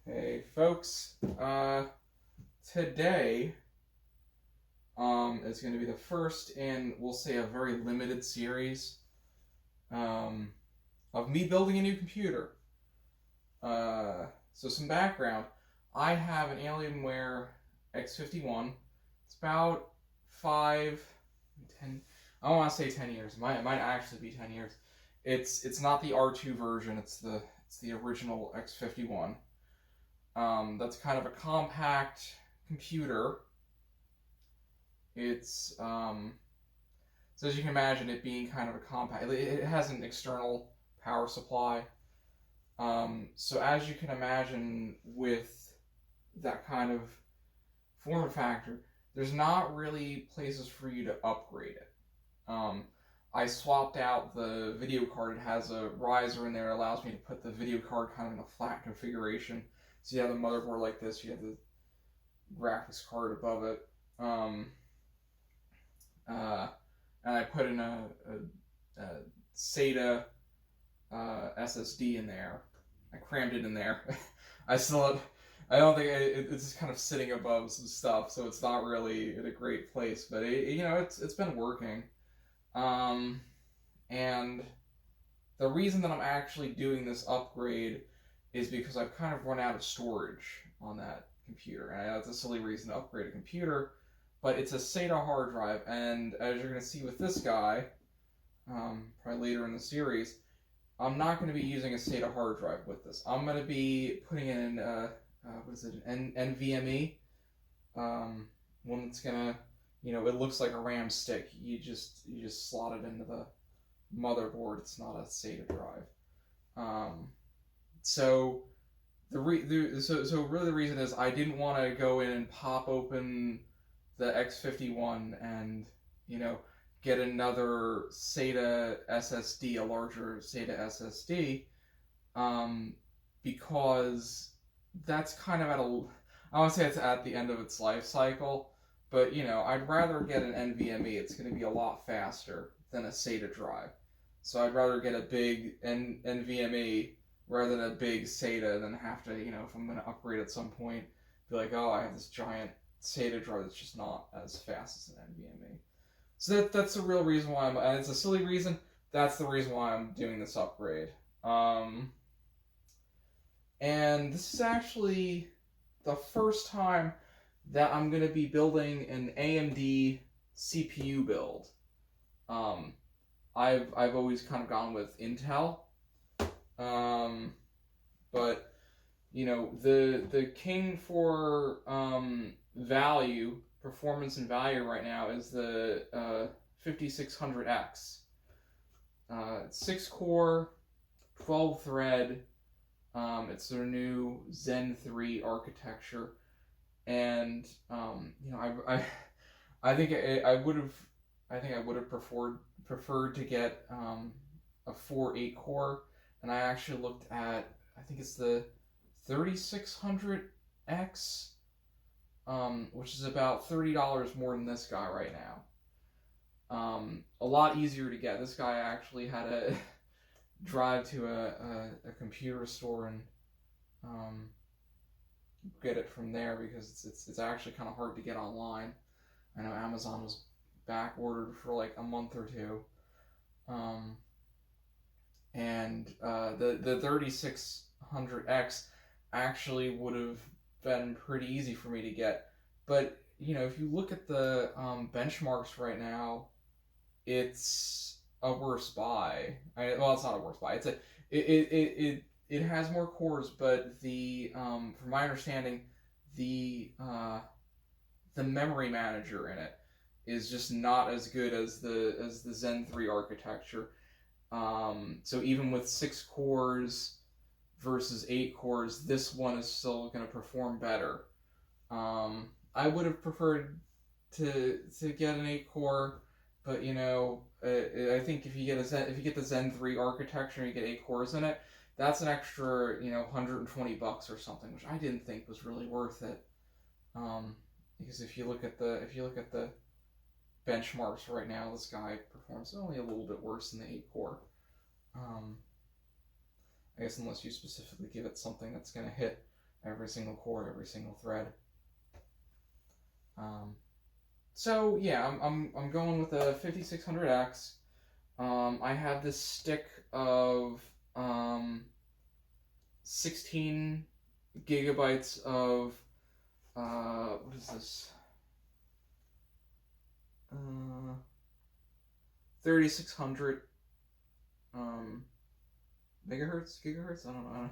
Hey folks, today is going to be the first in, we'll say, a very limited series of me building a new computer. So some background, I have an Alienware X51. It's about 10, I don't want to say 10 years, it might actually be 10 years. It's not the R2 version, it's the original X51. That's kind of a compact computer. It's, so as you can imagine, it being kind of a compact, it has an external power supply. So as you can imagine, with that kind of form factor, there's not really places for you to upgrade it. I swapped out the video card. It has a riser in there that allows me to put the video card kind of in a flat configuration. So you have the motherboard like this, you have the graphics card above it. And I put in a SATA SSD in there. I crammed it in there. I don't think it's just kind of sitting above some stuff, so it's not really in a great place. But it's been working. And the reason that I'm actually doing this upgrade is because I've kind of run out of storage on that computer. And I know it's a silly reason to upgrade a computer, but it's a SATA hard drive, and as you're going to see with this guy, probably later in the series, I'm not going to be using a SATA hard drive with this. I'm going to be putting in an NVMe, one that's going to, it looks like a RAM stick. You just slot it into the motherboard. It's not a SATA drive. So really the reason is I didn't want to go in and pop open the X51 and get another SATA SSD, a larger SATA SSD, because that's kind of I want to say it's at the end of its life cycle, but I'd rather get an NVMe. It's going to be a lot faster than a SATA drive. So I'd rather get a big NVMe rather than a big SATA than have to, if I'm going to upgrade at some point, be like, oh, I have this giant SATA drive that's just not as fast as an NVMe. So that's the real reason why and it's a silly reason, that's the reason why I'm doing this upgrade. And this is actually the first time that I'm going to be building an AMD CPU build. I've always kind of gone with Intel. But the king for value, performance and value right now is the 5600X. It's 6-core, 12-thread. It's their new Zen 3 architecture, and I think I would have preferred to get a 4-8-core, and I actually looked at, I think it's the 3600X, which is about $30 more than this guy right now. A lot easier to get. This guy actually had to drive to a computer store and get it from there, because it's actually kind of hard to get online. I know Amazon was back ordered for like a month or two. And the 3600X actually would have been pretty easy for me to get, but if you look at the benchmarks right now, it's a worse buy. Well, it's not a worse buy. It has more cores, but from my understanding, the memory manager in it is just not as good as the Zen 3 architecture. So even with 6 cores versus 8 cores, this one is still going to perform better. I would have preferred to get an 8-core, but I think if you get the Zen 3 architecture and you get 8 cores in it, that's an extra $120 or something, which I didn't think was really worth it. Because if you look at the benchmarks right now, this guy performs only a little bit worse than the 8-core. I guess unless you specifically give it something that's going to hit every single core, every single thread. So yeah, I'm going with a 5600X. I have this stick of 16 gigabytes of what is this? 3600 megahertz, gigahertz. I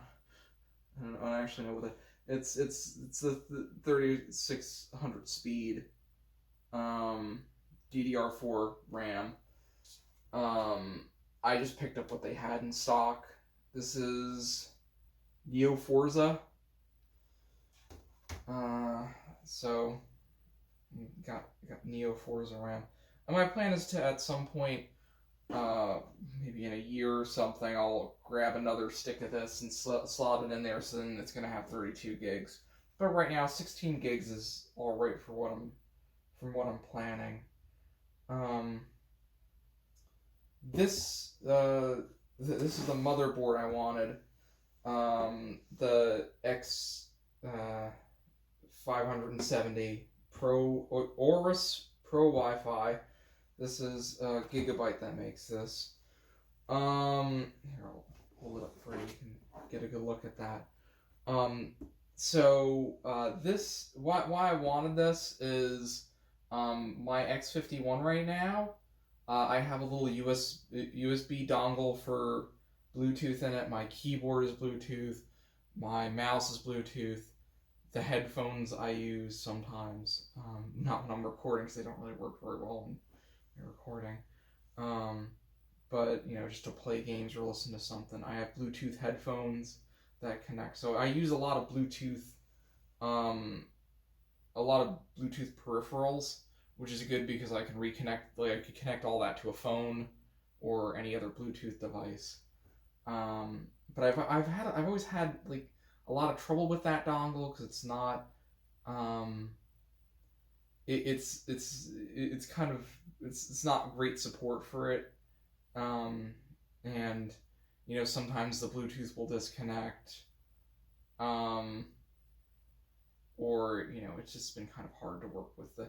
don't actually know what it. It's the 3600 speed. DDR4 RAM. I just picked up what they had in stock. This is Neo Forza. So got Neo Forza RAM. And my plan is to, at some point, maybe in a year or something, I'll grab another stick of this and slot it in there, so then it's gonna have 32 gigs. But right now, 16 gigs is all right for what I'm planning. This is the motherboard I wanted. The X 570 Pro Aorus Pro Wi-Fi. This is Gigabyte that makes this. Here, I'll hold it up for you. You can get a good look at that. This why I wanted this is my X51 right now. I have a little USB dongle for Bluetooth in it. My keyboard is Bluetooth. My mouse is Bluetooth. The headphones I use sometimes, not when I'm recording because they don't really work very well when you're recording. But, you know, just to play games or listen to something. I have Bluetooth headphones that connect. So I use a lot of Bluetooth peripherals, which is good because I can reconnect, like I could connect all that to a phone or any other Bluetooth device. But I've always had like a lot of trouble with that dongle because it's not it's kind of it's not great support for it, and you know, sometimes the Bluetooth will disconnect, or you know, it's just been kind of hard to work with the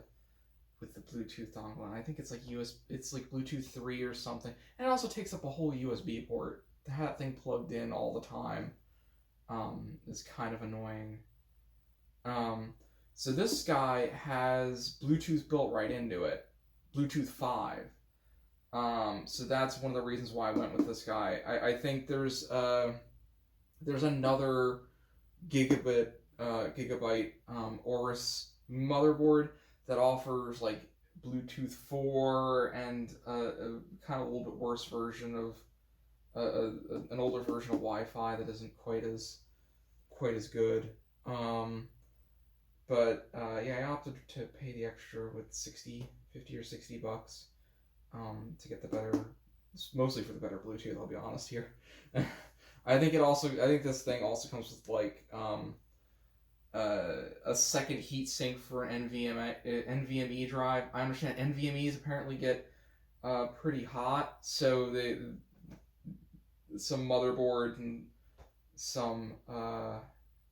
Bluetooth dongle. And I think it's like it's like Bluetooth 3 or something, and it also takes up a whole USB port. To have that thing plugged in all the time is kind of annoying. So this guy has Bluetooth built right into it, Bluetooth 5. So that's one of the reasons why I went with this guy. I think there's another Gigabyte Aorus motherboard that offers like Bluetooth 4 and a kind of a little bit worse version of an older version of Wi-Fi that isn't quite as good. Yeah, I opted to pay the extra with $50 or $60 to get the better, mostly for the better Bluetooth. I'll be honest here. I think this thing also comes with like a second heatsink for an NVMe drive. I understand NVMe's apparently get pretty hot, so some motherboard and some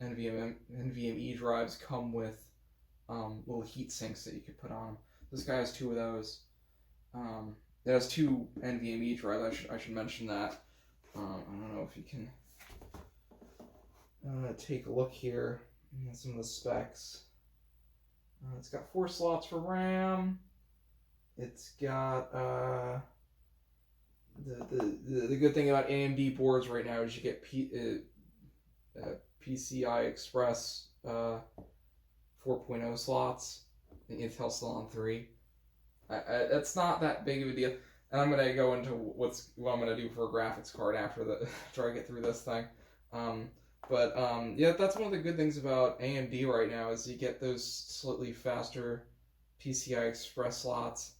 NVMe drives come with little heat sinks that you could put on them. This guy has 2 of those. It has 2 NVMe drives. I should mention that. I don't know if you can take a look here at some of the specs. It's got 4 slots for RAM. It's got the good thing about AMD boards right now is you get PCI Express 4.0 slots, and Intel still on 3. It's not that big of a deal, and I'm gonna go into what I'm gonna do for a graphics card after I get through this thing. Yeah, that's one of the good things about AMD right now is you get those slightly faster PCI Express slots,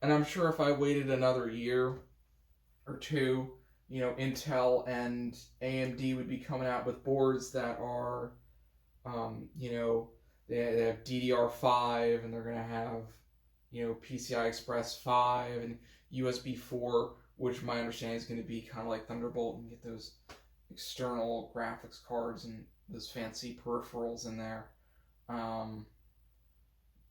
and I'm sure if I waited another year or 2, you know, Intel and AMD would be coming out with boards that are, you know, they have DDR5, and they're going to have, you know, PCI Express 5 and USB 4, which my understanding is going to be kind of like Thunderbolt, and get those external graphics cards and those fancy peripherals in there.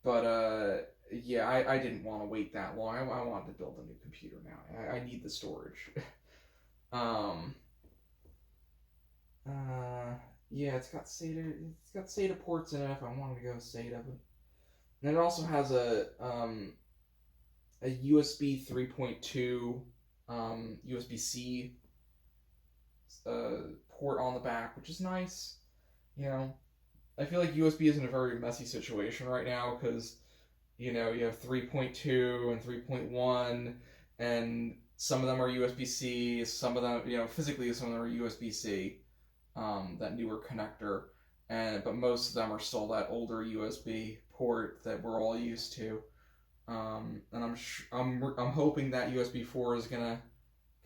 But yeah, I didn't want to wait that long. I wanted to build a new computer now. I need the storage. Yeah, it's got SATA ports in it if I wanted to go SATA, but and it also has a USB 3.2 USB-C port on the back, which is nice. You know, I feel like USB is in a very messy situation right now because, you know, you have 3.2 and 3.1, and some of them are USB-C, some of them, you know, physically some of them are USB-C, that newer connector, but most of them are still that older USB port that we're all used to. And I'm hoping that USB 4 is gonna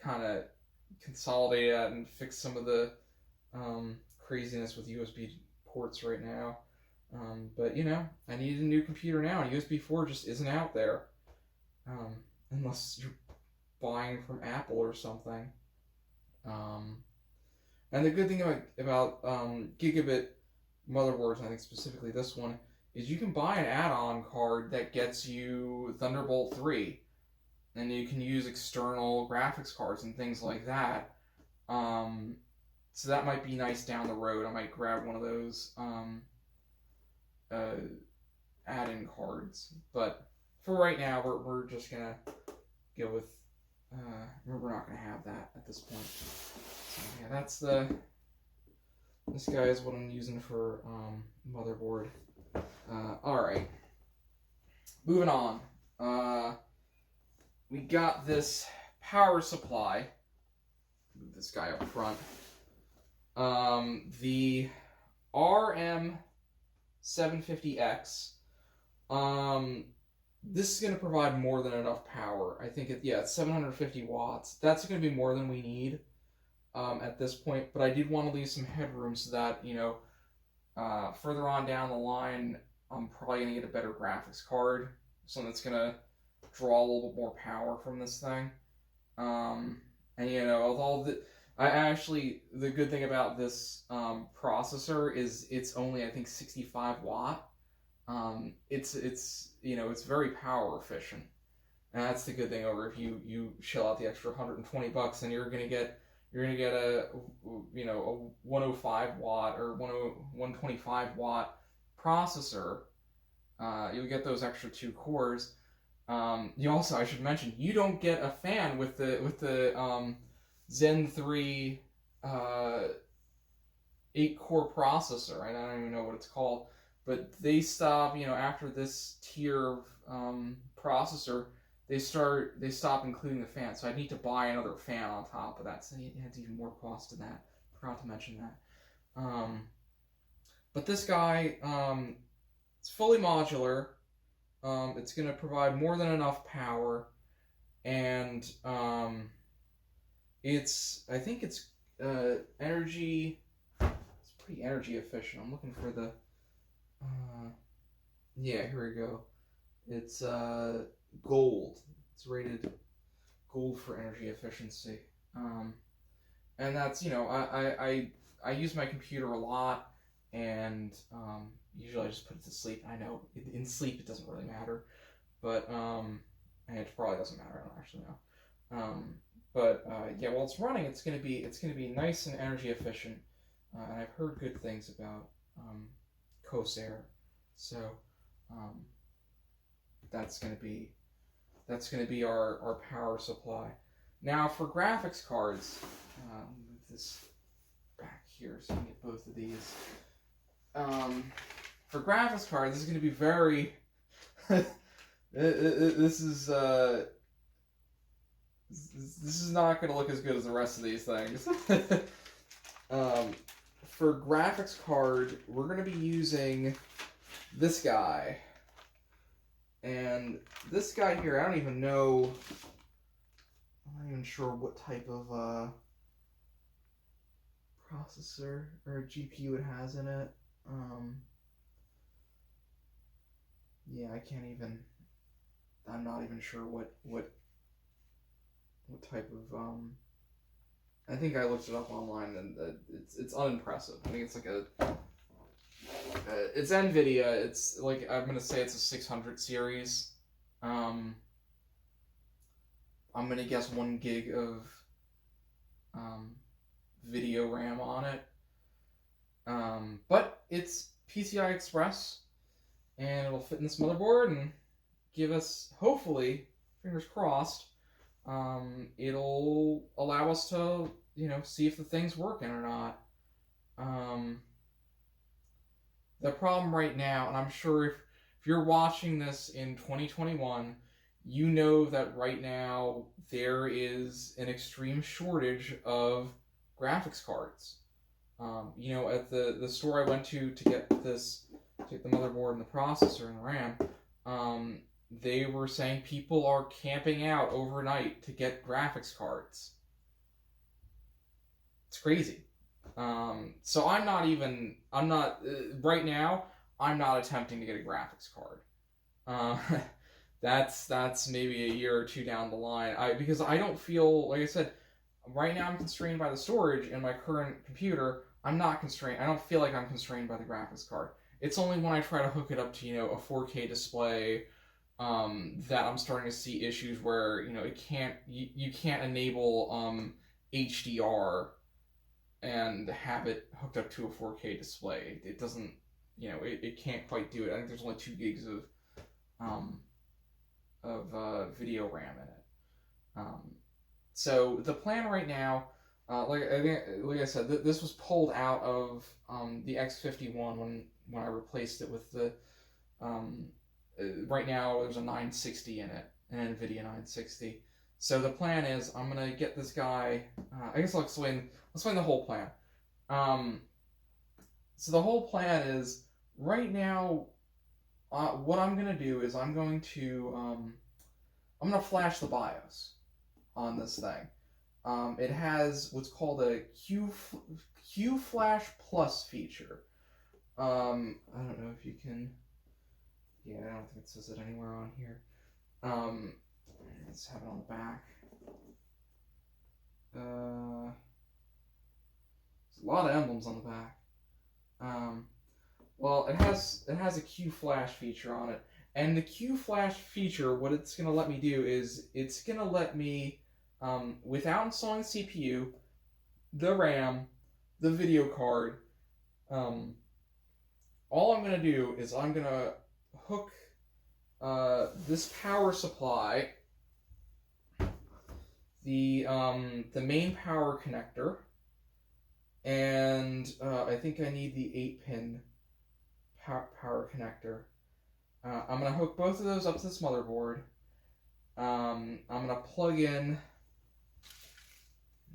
kind of consolidate that and fix some of the craziness with USB ports right now. But you know, I need a new computer now, and USB 4 just isn't out there, unless you're buying from Apple or something. And the good thing about Gigabit motherboards, and I think specifically this one, is you can buy an add-on card that gets you Thunderbolt 3, and you can use external graphics cards and things like that. So that might be nice down the road. I might grab one of those add-in cards. But for right now, we're just gonna go with we're not gonna have that at this point. So yeah, this guy is what I'm using for motherboard. Alright. Moving on. We got this power supply. Move this guy up front. The RM750X. This is going to provide more than enough power. I think it's 750 watts. That's going to be more than we need at this point. But I did want to leave some headroom so that, you know, further on down the line, I'm probably going to get a better graphics card. Something that's going to draw a little bit more power from this thing. And, you know, the good thing about this processor is it's only, I think, 65 watt. It's you know, it's very power efficient. And that's the good thing over if you shell out the extra $120, and you're gonna get a, you know, a 105 watt or 125 watt processor. You'll get those extra 2 cores. You also, I should mention, you don't get a fan with the Zen 3 8-core processor. I don't even know what it's called, but they stop, you know, after this tier of processor, they stop including the fan. So I need to buy another fan on top of that. So it adds even more cost to that. Forgot to mention that. But this guy, it's fully modular. It's going to provide more than enough power, and I think it's energy. It's pretty energy efficient. I'm looking for the. Yeah, here we go. It's gold. It's rated gold for energy efficiency. And that's, you know, I use my computer a lot, and usually I just put it to sleep. I know in sleep it doesn't really matter, but and it probably doesn't matter. I don't actually know. But yeah, while it's running, it's gonna be nice and energy efficient. And I've heard good things about CORSAIR, so that's gonna be our power supply. Now for graphics cards, let me move this back here so you can get both of these. For graphics cards, this is gonna be very. This is not gonna look as good as the rest of these things. For graphics card, we're going to be using this guy. And this guy here, I'm not even sure what type of processor or GPU it has in it. Yeah, I'm not even sure what type of I think I looked it up online, and it's unimpressive. I think it's like it's NVIDIA. It's like, I'm gonna say it's a 600 series. I'm gonna guess 1 gig of video RAM on it. But it's PCI Express, and it'll fit in this motherboard and give us, hopefully, fingers crossed, it'll allow us to, see if the thing's working or not. The problem right now, and I'm sure if you're watching this in 2021, you know that right now there is an extreme shortage of graphics cards. At the store I went to get the motherboard and the processor and the RAM, they were saying people are camping out overnight to get graphics cards. It's crazy. So right now, I'm not attempting to get a graphics card. That's maybe a year or two down the line. Because I don't feel, like I said, right now I'm constrained by the storage in my current computer. I'm not constrained. I don't feel like I'm constrained by the graphics card. It's only when I try to hook it up to, a 4K display, that I'm starting to see issues where, you can't enable, HDR and have it hooked up to a 4K display. It doesn't, it can't quite do it. I think there's only 2 gigs of video RAM in it. So the plan right now, like I said, this was pulled out of the X51 when I replaced it with the. Right now there's a 960 in it, an NVIDIA 960. So the plan is I'm gonna get this guy. I guess I'll explain the whole plan. So the whole plan is right now. What I'm gonna do is I'm gonna flash the BIOS on this thing. It has what's called a QFlash Plus feature. I don't know if you can. Yeah, I don't think it says it anywhere on here. Let's have it on the back. There's a lot of emblems on the back. Well, it has a QFlash feature on it, and the QFlash feature, what it's gonna let me do is it's gonna let me, without installing the CPU, the RAM, the video card, all I'm gonna do is I'm gonna hook this power supply, the main power connector, and I think I need the 8-pin power connector. I'm going to hook both of those up to this motherboard. I'm going to plug in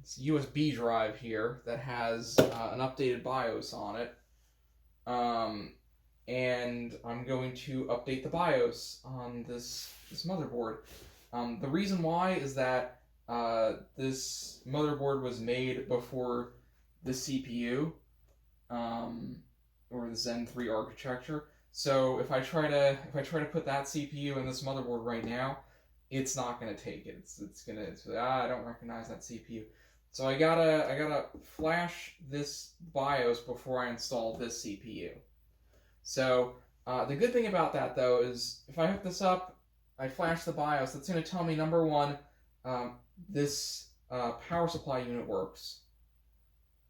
this USB drive here that has an updated BIOS on it. And I'm going to update the BIOS on this motherboard. The reason why is that this motherboard was made before the CPU, or the Zen 3 architecture. So if I try to put that CPU in this motherboard right now, it's not gonna take it. It's I don't recognize that CPU. So I gotta flash this BIOS before I install this CPU. So the good thing about that though is if I hook this up, I flash the BIOS. That's gonna tell me, number one, this power supply unit works,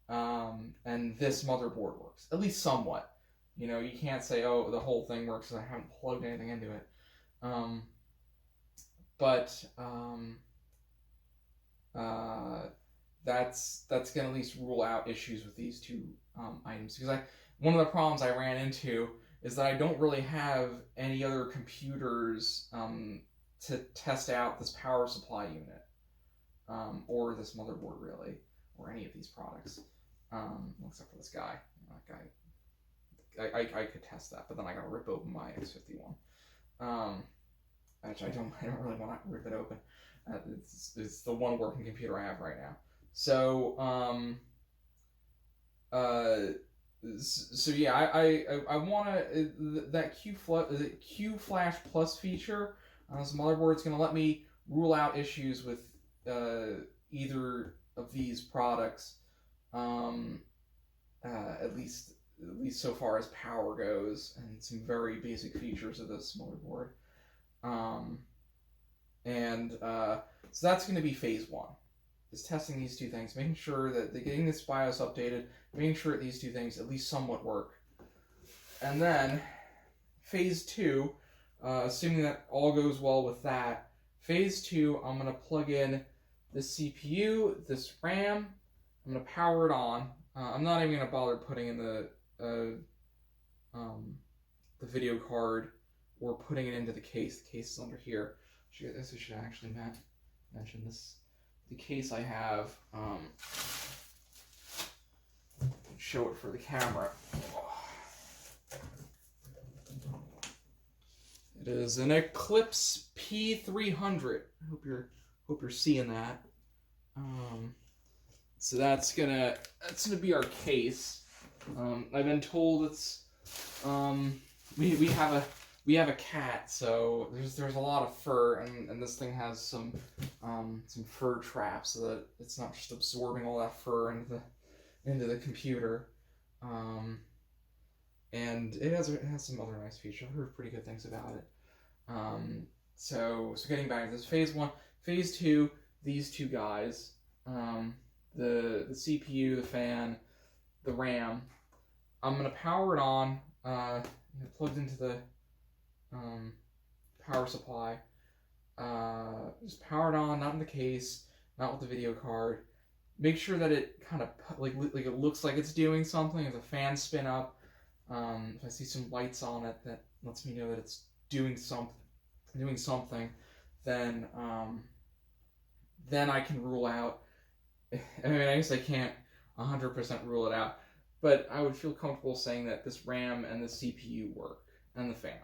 and this motherboard works, at least somewhat. You can't say, oh, the whole thing works because I haven't plugged anything into it. That's gonna at least rule out issues with these two items, because one of the problems I ran into is that I don't really have any other computers to test out this power supply unit, or this motherboard really, or any of these products, except for this guy. That guy, I could test that, but then I gotta rip open my X51. Actually, I don't really want to rip it open. It's the one working computer I have right now. So, so yeah, I want to, that QFlash Plus feature on this motherboard is going to let me rule out issues with either of these products, at least so far as power goes, and some very basic features of this motherboard. So that's going to be phase one, is testing these two things, making sure that they're getting this BIOS updated, making sure that these two things at least somewhat work. And then phase two, assuming that all goes well with that, phase two, I'm going to plug in the CPU, this RAM, I'm going to power it on. I'm not even going to bother putting in the video card or putting it into the case. The case is under here. I guess I should actually mention this. The case I have, show it for the camera. It is an Eclipse P300. Hope you're seeing that. So that's gonna be our case. I've been told it's we have a cat, so there's a lot of fur, and this thing has some fur traps so that it's not just absorbing all that fur into the computer. And it has some other nice features. I've heard pretty good things about it. So getting back to this, phase one, phase two, these two guys, the CPU, the fan, the RAM. I'm gonna power it on, plugged into the power supply. Just power it on, not in the case, not with the video card. Make sure that it kind of like it looks like it's doing something. If a fan spin up, if I see some lights on it, that lets me know that it's doing something. Then I can rule out. I mean, I guess I can't 100% rule it out, but I would feel comfortable saying that this RAM and the CPU work, and the fan.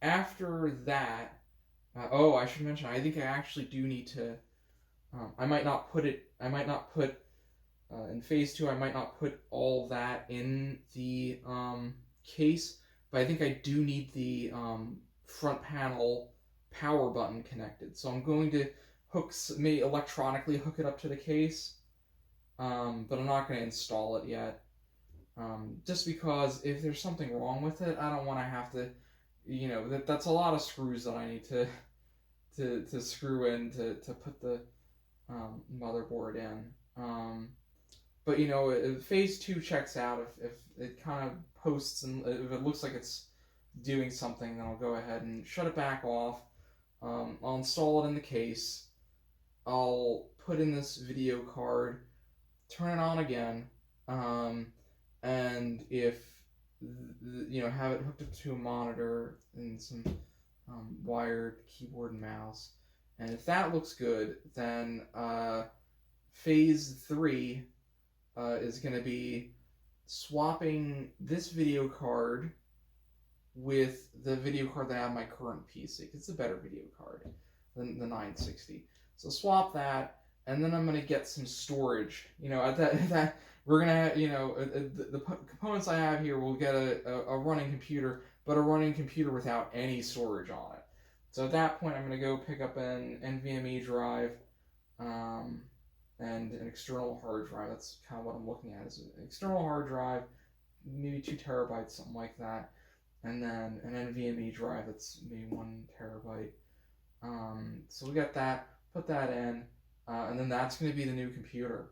After that, I should mention, I think I actually do need to, I might not put, in phase two, I might not put all that in the case, but I think I do need the front panel power button connected. So I'm going to may electronically hook it up to the case, but I'm not going to install it yet. Just because if there's something wrong with it, I don't want to have to, that's a lot of screws that I need to screw in to put the motherboard in. But if phase two checks out, if it kind of posts and if it looks like it's doing something, then I'll go ahead and shut it back off. I'll install it in the case. I'll put in this video card, turn it on again, and if have it hooked up to a monitor and some wired keyboard and mouse, and if that looks good, then phase three is going to be swapping this video card with the video card that I have on my current PC. It's a better video card than the 960. So swap that, and then I'm going to get some storage. At that we're going to, the components I have here will get a running computer, but a running computer without any storage on it. So at that point, I'm going to go pick up an NVMe drive, and an external hard drive. That's kind of what I'm looking at, is an external hard drive, maybe 2 terabytes, something like that, and then an NVMe drive that's maybe 1 terabyte. So we got that, put that in, and then that's going to be the new computer.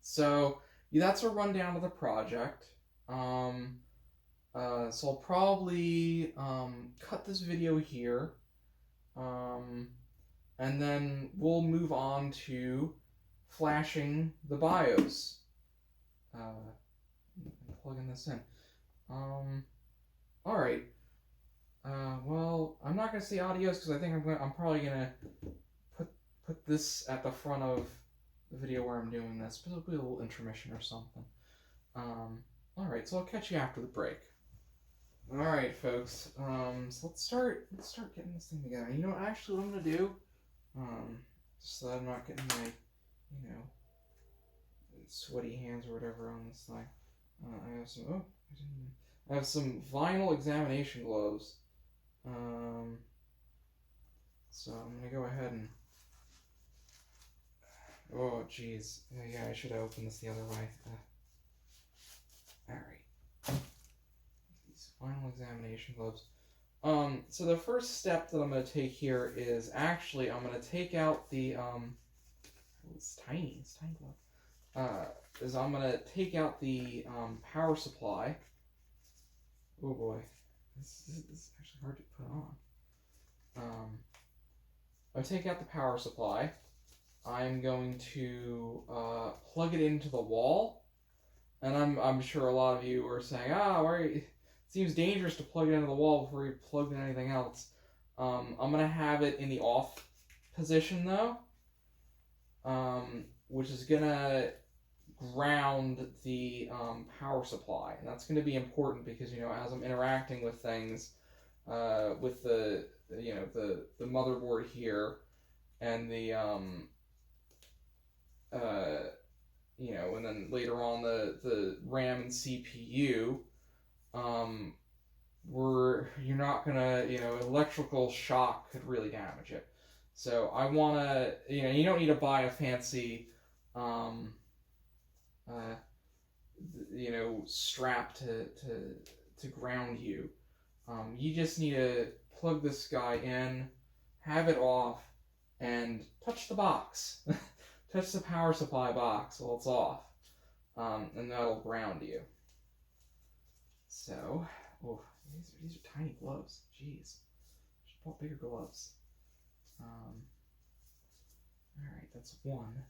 So that's a rundown of the project. So I'll probably cut this video here, and then we'll move on to flashing the BIOS. Plugging this in. All right. Well, I'm not gonna say adios because I think I'm probably gonna put this at the front of the video where I'm doing this, but it'll be a little intermission or something. All right. So I'll catch you after the break. All right, folks. So let's start getting this thing together. Actually, what I'm gonna do, just so that I'm not getting my, sweaty hands or whatever on this thing. I have some vinyl examination gloves. So I'm going to go ahead and... Oh, jeez. Yeah, I should have opened this the other way. Alright. These final examination gloves. So the first step that I'm going to take here is actually I'm going to take out the... it's tiny glove. Is I'm going to take out the power supply. Oh boy. This is actually hard to put on. I'll take out the power supply. I'm going to plug it into the wall, and I'm sure a lot of you are saying, it seems dangerous to plug it into the wall before you plug in anything else. I'm gonna have it in the off position though, which is gonna ground the power supply, and that's gonna be important because as I'm interacting with things, with the motherboard here and the and then later on the RAM and CPU, you're not gonna, electrical shock could really damage it. So I wanna, you don't need to buy a fancy, strap to ground you. You just need to plug this guy in, have it off, and touch the box. Touch the power supply box while it's off, and that'll ground you. So, these are tiny gloves. Jeez, should have bought bigger gloves. All right, that's one.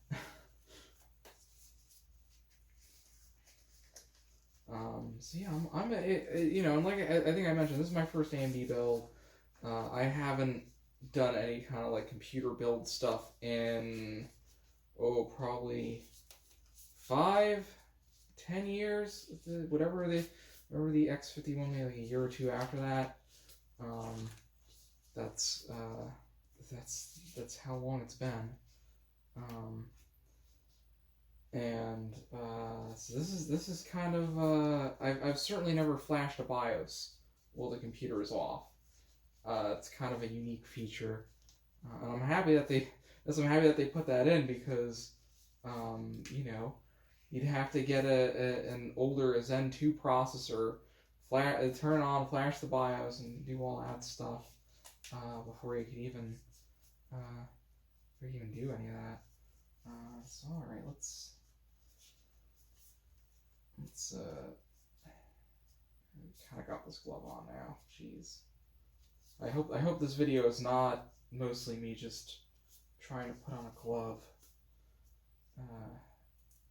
So yeah, and like I think I mentioned, this is my first AMD build. I haven't done any kind of like computer build stuff in probably 5-10 years. Whatever the X51, maybe like a year or two after that. That's how long it's been. So this is kind of I've certainly never flashed a BIOS while the computer is off. It's kind of a unique feature, and I'm happy that they put that in because you'd have to get an older Zen 2 processor, turn it on, flash the BIOS, and do all that stuff before you could even do any of that. So all right, let's kind of got this glove on now. Jeez, I hope this video is not mostly me just trying to put on a glove.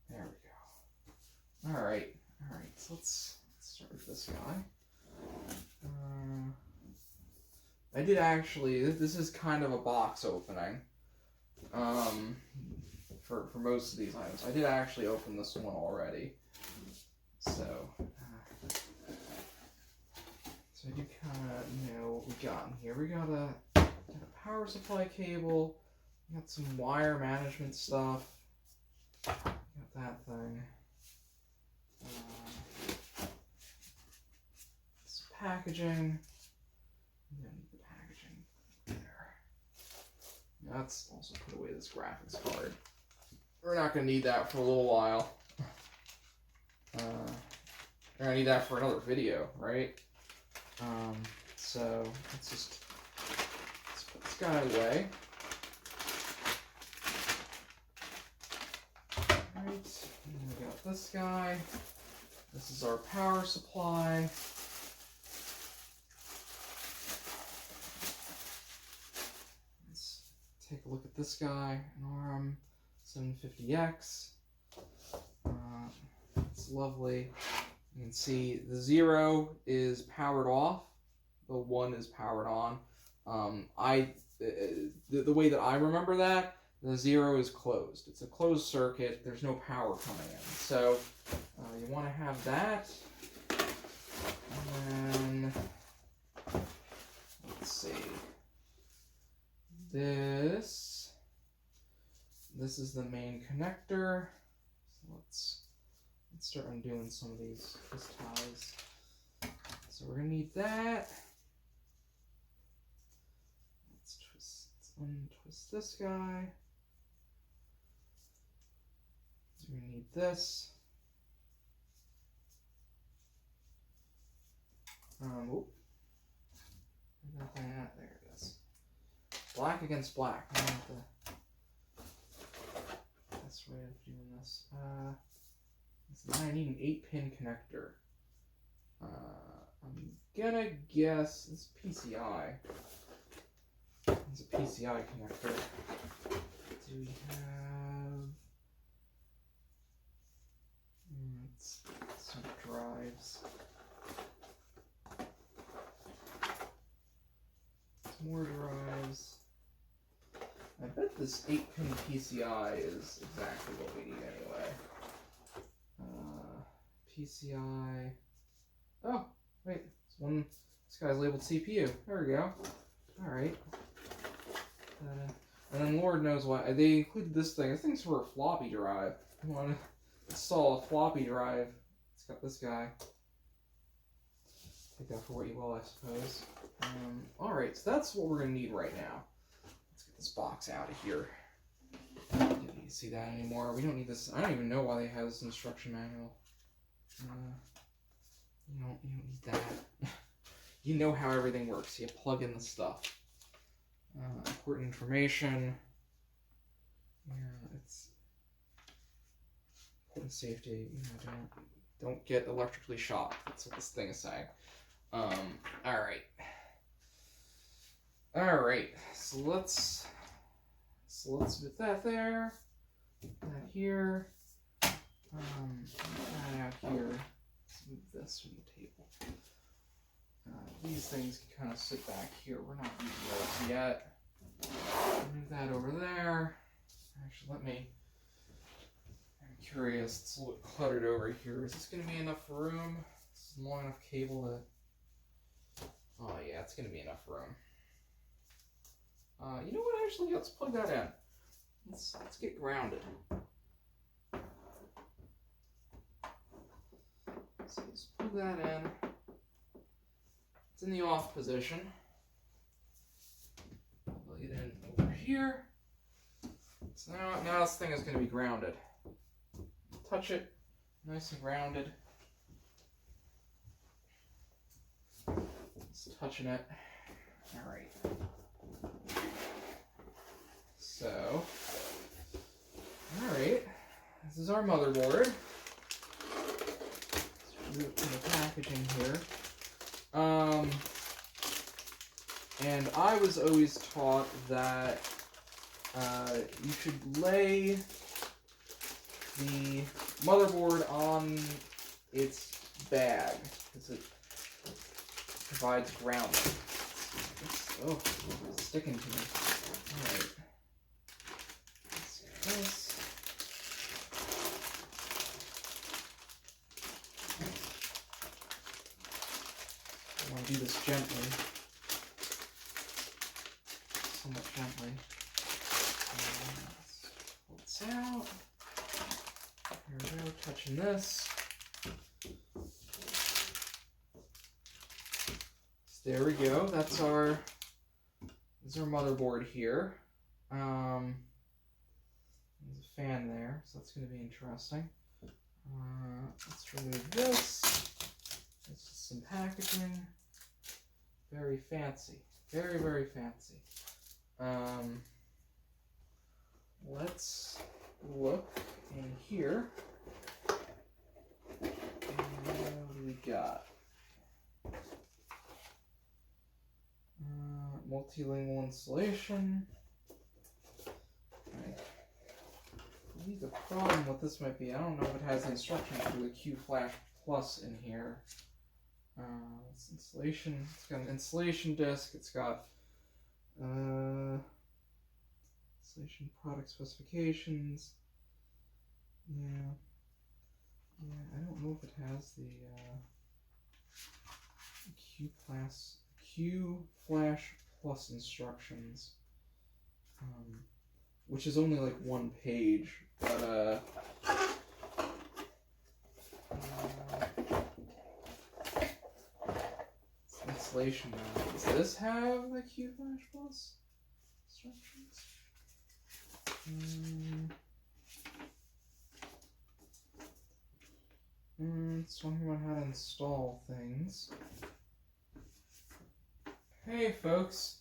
There we go. All right. So let's start with this guy. I did actually. This is kind of a box opening. For most of these items, I did actually open this one already. So I do kind of know what we got in here. We got a power supply cable. We got some wire management stuff. Got that thing. Some packaging. Yeah, need the packaging there. Let's also put away this graphics card. We're not going to need that for a little while. We're going to need that for another video, right? So let's put this guy away. Alright, and we got this guy. This is our power supply. Let's take a look at this guy, an RM750X. It's lovely. You can see the 0 is powered off, the 1 is powered on. The way that I remember that, the 0 is closed. It's a closed circuit. There's no power coming in. So you want to have that. And then let's see. This is the main connector. So let's start undoing some of these ties. So we're gonna need that. Let's untwist this guy. So we need this. Oop. Where's that thing at? There it is. Black against black. I don't know the best way of doing this. I need an 8-pin connector. I'm gonna guess it's PCI. It's a PCI connector. Do we have some drives? More drives. I bet this 8-pin PCI is exactly what we need anyway. PCI. Oh, wait. This guy's labeled CPU. There we go. Alright. And then Lord knows why. They included this thing. This thing's for a floppy drive. You want to install a floppy drive. It's got this guy. Take that for what you will, I suppose. Alright, so that's what we're going to need right now. Let's get this box out of here. You don't need to see that anymore. We don't need this. I don't even know why they have this instruction manual. You don't need that. You know how everything works. You plug in the stuff. Important information. Yeah, it's important safety. You know, don't get electrically shocked. That's what this thing is saying. Alright. Alright, so let's put that there, that here, that out here. Let's move this from the table. These things can kind of sit back here. We're not using those yet. Move that over there. Actually, I'm curious, it's a little cluttered over here. Is this going to be enough room? This is long enough cable to... Oh yeah, it's going to be enough room. You know what, actually, let's plug that in. Let's get grounded. So let's plug that in. It's in the off position. Plug it in over here. So now this thing is going to be grounded. Touch it, nice and grounded. Just touching it. All right. So, all right. This is our motherboard. Let's put it in the packaging here. And I was always taught that you should lay the motherboard on its bag because it provides grounding. Oh, it's sticking to me. Alright. Let's get this. I want to do this gently. Somewhat gently. Let's pull this out. There we go, touching this. So there we go. That's our motherboard here. There's a fan there, so that's going to be interesting. Let's remove this. It's just some packaging. Very fancy. Very, very fancy. Let's look in here. And what do we got? Multilingual installation. Right. I believe the problem with this might be, I don't know if it has the instructions for the QFlash Plus in here. It's installation. It's got an installation disk. It's got installation product specifications. Yeah, I don't know if it has the QFlash Plus instructions, which is only like one page, but installation now. Does this have the QFlash Plus instructions. It's talking about how to install things. Hey folks,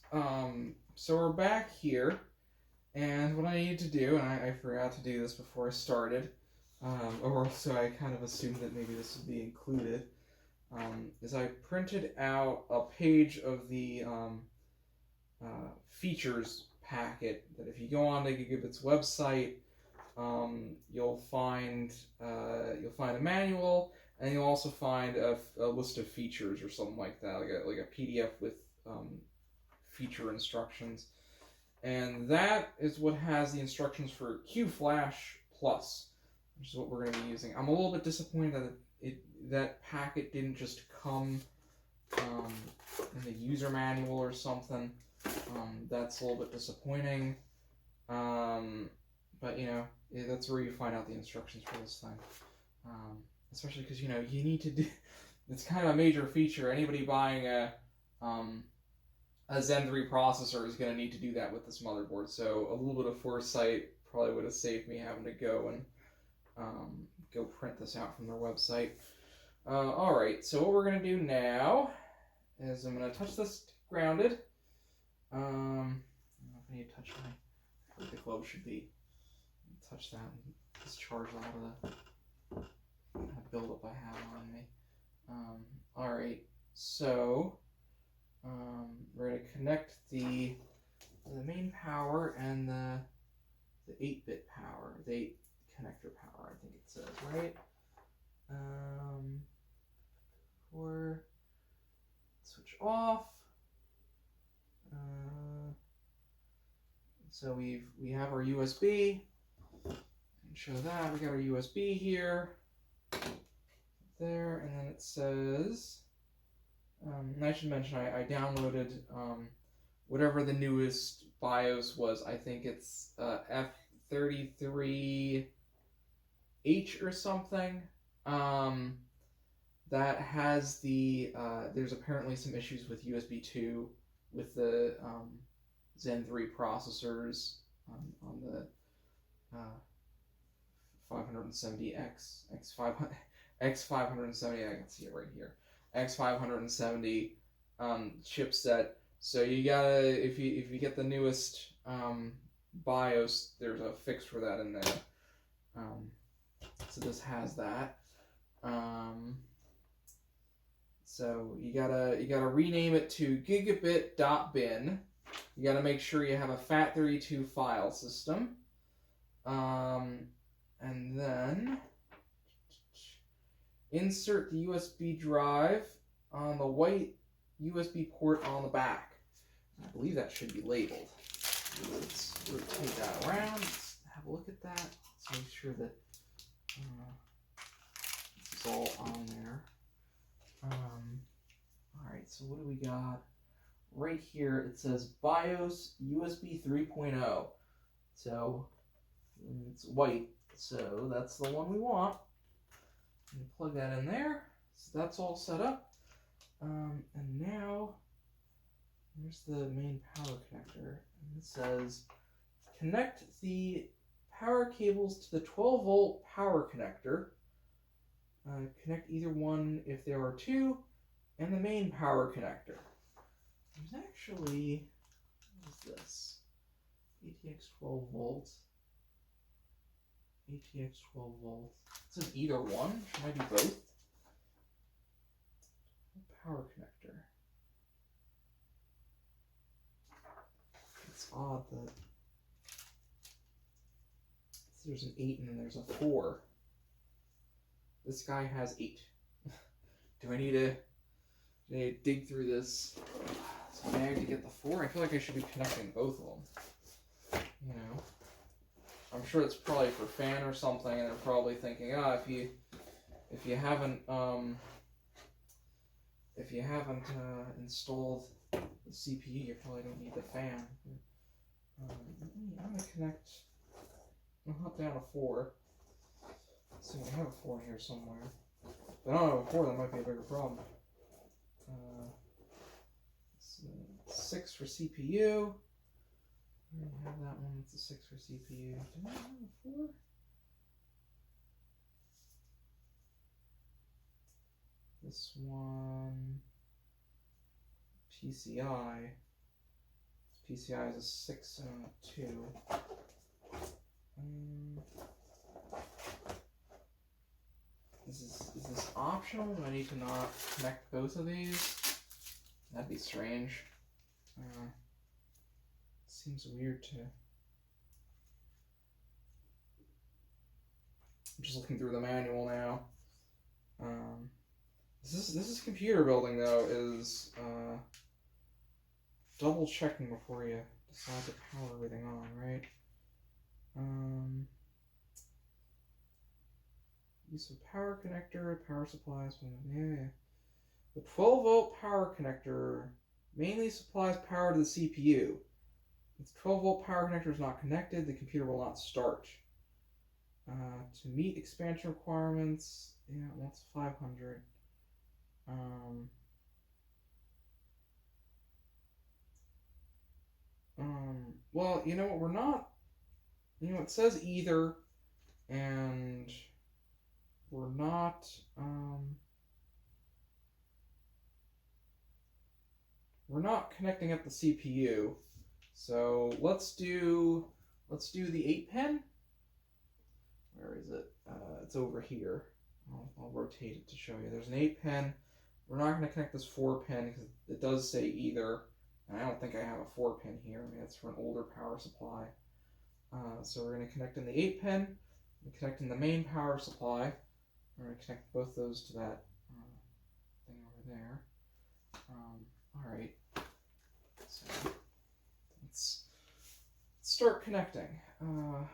so we're back here, and what I need to do, and I forgot to do this before I started, or so I kind of assumed that maybe this would be included, is I printed out a page of the features packet that if you go on to Gigabyte's website, you'll find a manual, and you'll also find a list of features or something like that, like a PDF with feature instructions, and that is what has the instructions for QFlash Plus, which is what we're going to be using. I'm a little bit disappointed that that packet didn't just come in the user manual or something. That's a little bit disappointing, but you know, that's where you find out the instructions for this thing, especially because you know you need to do. It's kind of a major feature. Anybody buying a Zen 3 processor is going to need to do that with this motherboard, so a little bit of foresight probably would have saved me having to go and go print this out from their website. Alright, so what we're going to do now is I'm going to touch this grounded. I don't know if I need to touch my, the glove should be, touch that and discharge a lot of the kind of buildup I have on me. Alright, so we're going to connect the main power and the 8-bit power, the 8 connector power, I think it says, right? Or switch off. So we have our USB. And show that we got our USB here, there, and then it says. And I should mention I downloaded whatever the newest BIOS was. I think it's F33H or something. That has the there's apparently some issues with USB 2 with the Zen 3 processors on the 570X X570. I can see it right here. X570 chipset. So you gotta, if you get the newest BIOS, there's a fix for that in there. So this has that. So you gotta rename it to gigabit.bin. You gotta make sure you have a FAT32 file system. And then insert the USB drive on the white USB port on the back. I believe that should be labeled. Let's rotate that around. Let's have a look at that. Let's make sure that this is all on there. Alright, so what do we got? Right here it says BIOS USB 3.0. So it's white, so that's the one we want. And plug that in there. So that's all set up. And now here's the main power connector. And it says connect the power cables to the 12-volt power connector. Connect either one if there are two, and the main power connector. There's actually, what is this? ATX 12 volts. ATX 12 volts. It says either one. Should I do both? Power connector. It's odd that there's an 8 and then there's a 4. This guy has 8. Do I need to dig through this bag to get the 4? I feel like I should be connecting both of them. You know, I'm sure it's probably for fan or something, and they're probably thinking, if you haven't installed the CPU, you probably don't need the fan. I'm gonna connect. I'll hop down to 4. So I have a 4 here somewhere. If I don't have a 4, that might be a bigger problem. 6 for CPU. I already have that one. It's a 6 for CPU. Did I have a 4? This one, PCI. PCI is a 6 and a 2. Is this optional? Do I need to not connect both of these? That'd be strange. Seems weird to. I'm just looking through the manual now. This is computer building though, is double checking before you decide to power everything on, right? Use of power connector, power supplies, yeah. The 12-volt power connector mainly supplies power to the CPU. If the 12-volt power connector is not connected, the computer will not start. To meet expansion requirements, yeah, it wants 500. Well, you know what, we're not, you know, it says either, and we're not, connecting up the CPU. So let's do the 8-pin. Where is it? It's over here. I'll rotate it to show you. There's an 8-pin. We're not going to connect this 4-pin because it does say either. And I don't think I have a 4-pin here. I mean, that's for an older power supply. So we're going to connect in the 8-pin. We're connecting the main power supply. We're going to connect both those to that thing over there. Alright. So let's start connecting. Gotta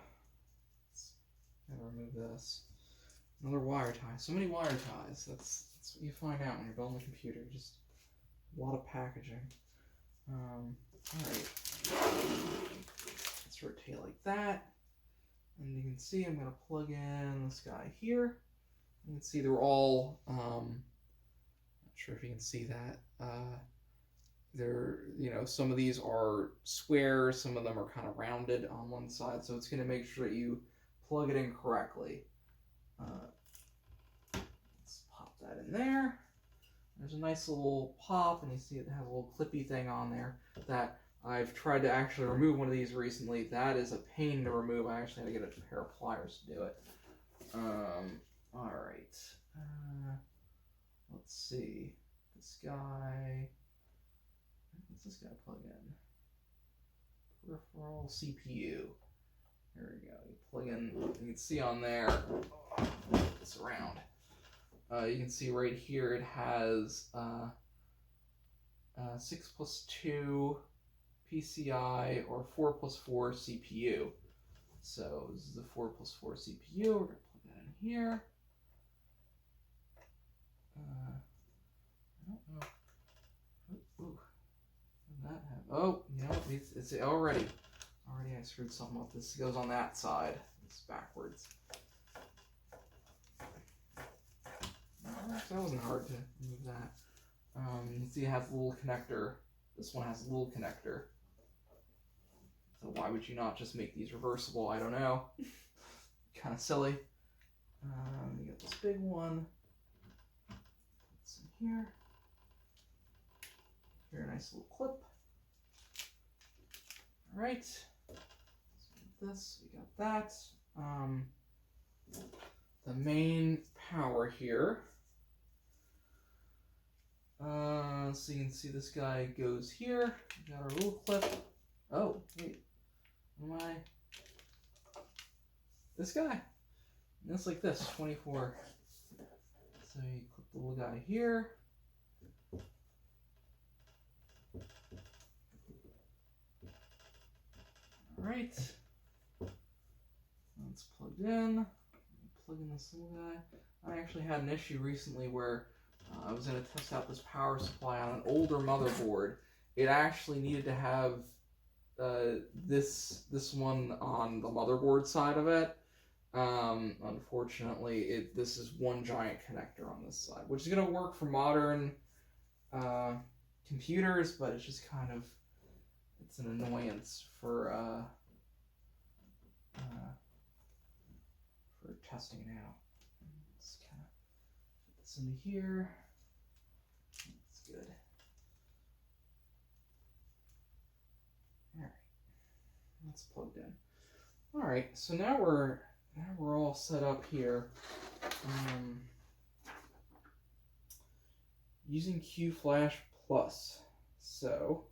remove this. Another wire tie. So many wire ties. That's what you find out when you're building a computer. Just a lot of packaging. Alright. Let's rotate like that. And you can see I'm going to plug in this guy here. You can see they're all, not sure if you can see that. They're, you know, some of these are square, some of them are kind of rounded on one side. So it's going to make sure that you plug it in correctly. Let's pop that in there. There's a nice little pop, and you see it has a little clippy thing on there that I've tried to actually remove one of these recently. That is a pain to remove. I actually had to get a pair of pliers to do it. Alright. Let's see. This guy. What's this guy plug in? Peripheral CPU. There we go. You plug in, you can see on there, it's around. You can see right here it has 6+2 PCI or 4+4 CPU. So this is a 4+4 CPU. We're going to plug that in here. I don't know. Ooh. That have, oh, you know, it's already I screwed something up. This goes on that side. It's backwards. That wasn't hard to remove that. You can see it has a little connector. This one has a little connector. So why would you not just make these reversible? I don't know. Kind of silly. You got this big one. It's in here. Very nice little clip. All right. This, we got that. The main power here. So you can see this guy goes here. We got our little clip. Oh, wait. Am I? This guy. And it's like this, 24. So you clip the little guy here. All right. It's plugged in. Plug in this little guy. I actually had an issue recently where I was going to test out this power supply on an older motherboard. It actually needed to have this one on the motherboard side of it. Unfortunately, this is one giant connector on this side, which is going to work for modern computers, but it's just kind of, it's an annoyance for testing it out. Let's kind of put this into here. That's good. All right, that's plugged in. All right, so now we're all set up here. Using QFlash Plus. So,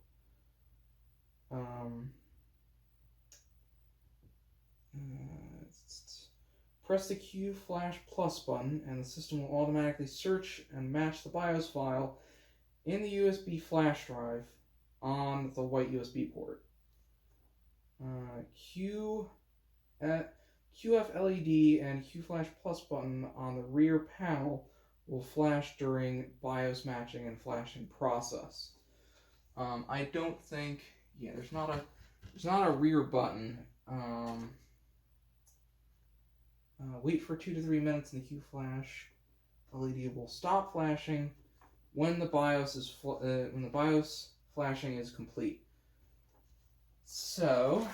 press the QFlash Plus button, and the system will automatically search and match the BIOS file in the USB flash drive on the white USB port. QF LED and QFlash Plus button on the rear panel will flash during BIOS matching and flashing process. I don't think, yeah, there's not a rear button. Wait for 2 to 3 minutes and the QFlash LED will stop flashing when the BIOS flashing is complete. So,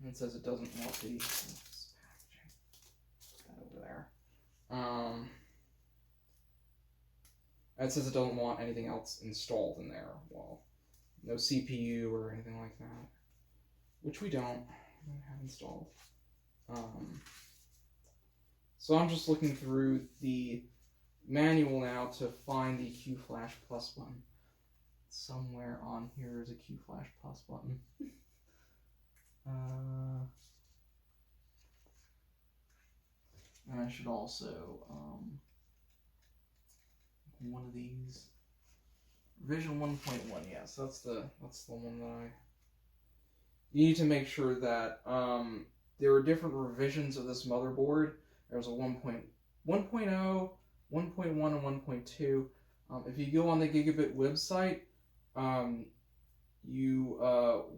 it says it doesn't want the packaging. Put that over there. It says it doesn't want anything else installed in there. Well, no CPU or anything like that, which we don't have installed. So I'm just looking through the manual now to find the QFlash Plus button. Somewhere on here is a QFlash Plus button. And I should also, one of these, revision 1.1, yes, that's the one that you need to make sure that, there are different revisions of this motherboard. There's a 1.0, 1.1, and 1.2. If you go on the Gigabyte website, you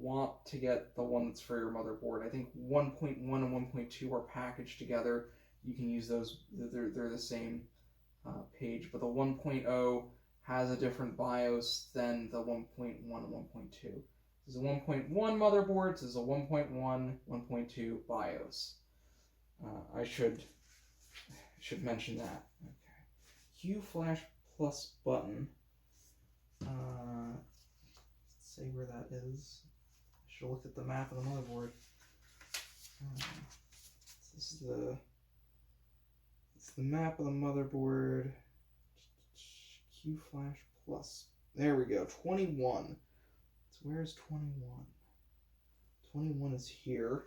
want to get the one that's for your motherboard. I think 1.1 and 1.2 are packaged together. You can use those, they're the same page, but the 1.0 has a different BIOS than the 1.1 and 1.2. This is a 1.1 motherboard, this is a 1.1, 1.2 BIOS. I should mention that. Okay. QFlash Plus button. Let's say where that is. I should look at the map of the motherboard. This is the map of the motherboard. QFlash Plus. There we go. 21. So where's 21? 21 is here.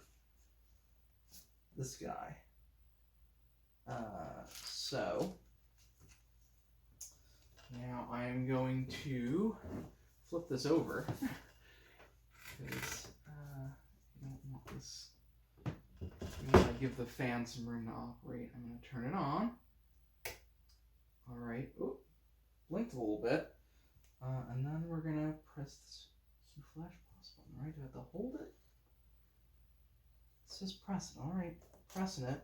This guy. So now I am going to flip this over because you don't want this. You want to give the fan some room to operate. I'm going to turn it on. All right. Oh, blinked a little bit. And then we're going to press this QFlash Plus button, right? Do I have to hold it? It says press it. All right, pressing it.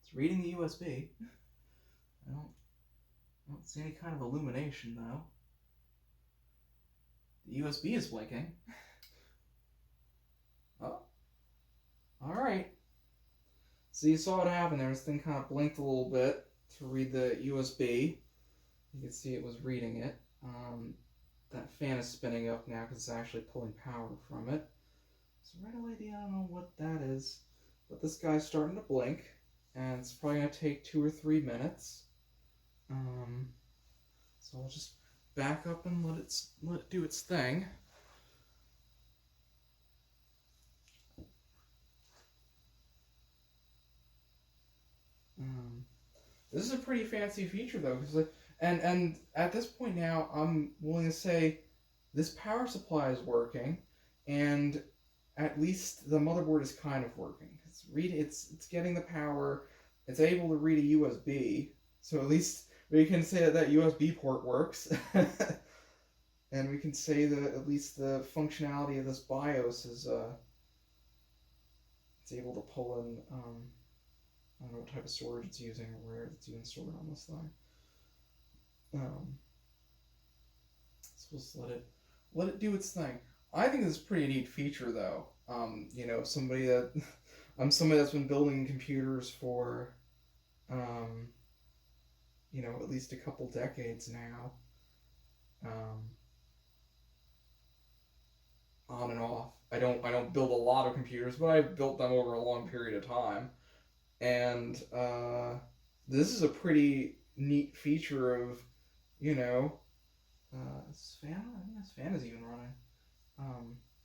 It's reading the USB. I don't see any kind of illumination, though. The USB is blinking. Oh. Alright. So you saw what happened there. This thing kind of blinked a little bit to read the USB. You can see it was reading it. That fan is spinning up now because it's actually pulling power from it. So right away, I don't know what that is. But this guy's starting to blink. And it's probably going to take 2 or 3 minutes. So I'll just back up and let it do its thing. This is a pretty fancy feature though, because and at this point now, I'm willing to say this power supply is working, and at least the motherboard is kind of working. It's getting the power. It's able to read a USB, so at least we can say that USB port works, and we can say that at least the functionality of this BIOS is it's able to pull in I don't know what type of storage it's using or where it's even stored on this thing. So we'll just let it do its thing. I think this is a pretty neat feature, though. You know, somebody that I'm somebody that's been building computers for, you know, at least a couple decades now. On and off. I don't build a lot of computers, but I've built them over a long period of time. And this is a pretty neat feature of, you know, this fan is even running.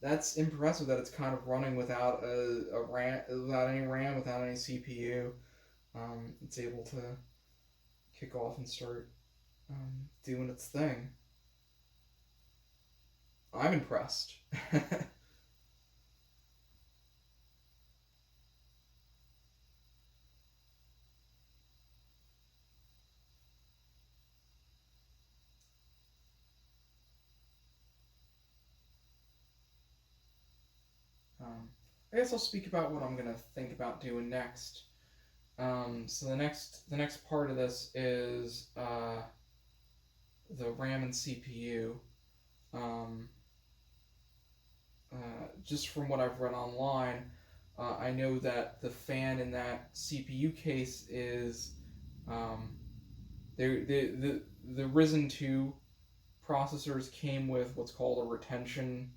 That's impressive that it's kind of running without a RAM, without any RAM, without any CPU. It's able to kick off and start doing its thing. I'm impressed. I guess I'll speak about what I'm gonna think about doing next. So the next part of this is the RAM and CPU. Just from what I've read online, I know that the fan in that CPU case is the Ryzen 2 processors came with what's called a retention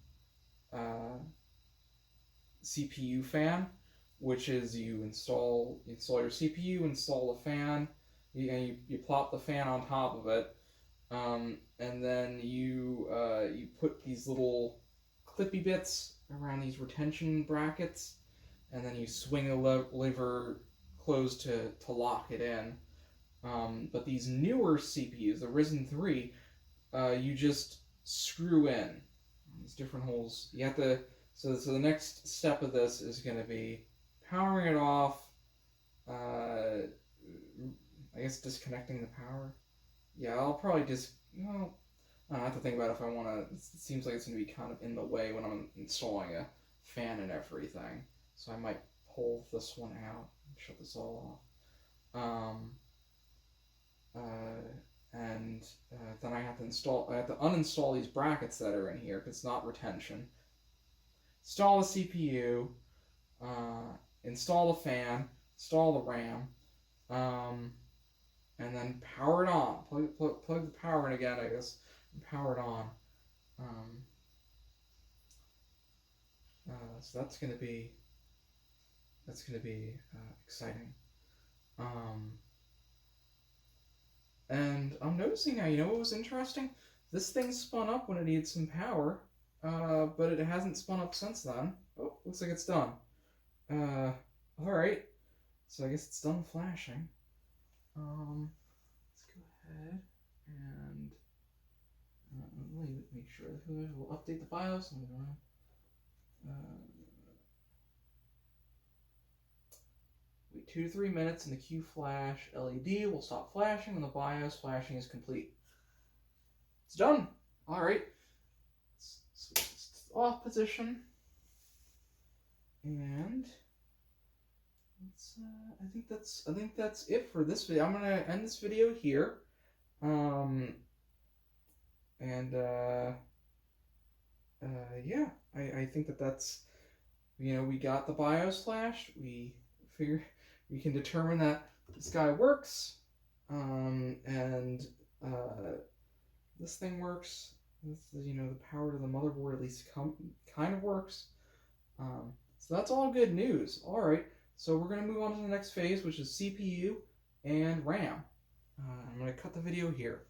CPU fan, which is you install your CPU, install the fan, you plop the fan on top of it, and then you put these little clippy bits around these retention brackets, and then you swing the lever closed to lock it in. But these newer CPUs, the Ryzen 3, you just screw in these different holes. You have to. So the next step of this is going to be powering it off. I guess disconnecting the power. Yeah, I'll probably just. Well, I don't have to think about if I want to. It seems like it's going to be kind of in the way when I'm installing a fan and everything. So I might pull this one out and shut this all off. And then I have to uninstall these brackets that are in here because it's not retention. Install the CPU, install the fan, install the RAM, and then power it on. Plug the power in again, I guess, and power it on. So that's gonna be exciting. And I'm noticing now, you know what was interesting? This thing spun up when it needed some power. But it hasn't spun up since then. Oh, looks like it's done. Alright. So I guess it's done flashing. Let's go ahead and let me make sure that we'll update the BIOS. Wait 2 to 3 minutes and the QFlash LED will stop flashing when the BIOS flashing is complete. It's done. Alright. Switch this to off position, and I think that's it for this video. I'm gonna end this video here, yeah, I think that's, you know, we got the BIOS flash. We figure we can determine that this guy works, and this thing works. This is, you know, the power to the motherboard at least kind of works. So that's all good news. All right, so we're going to move on to the next phase, which is CPU and RAM. I'm going to cut the video here.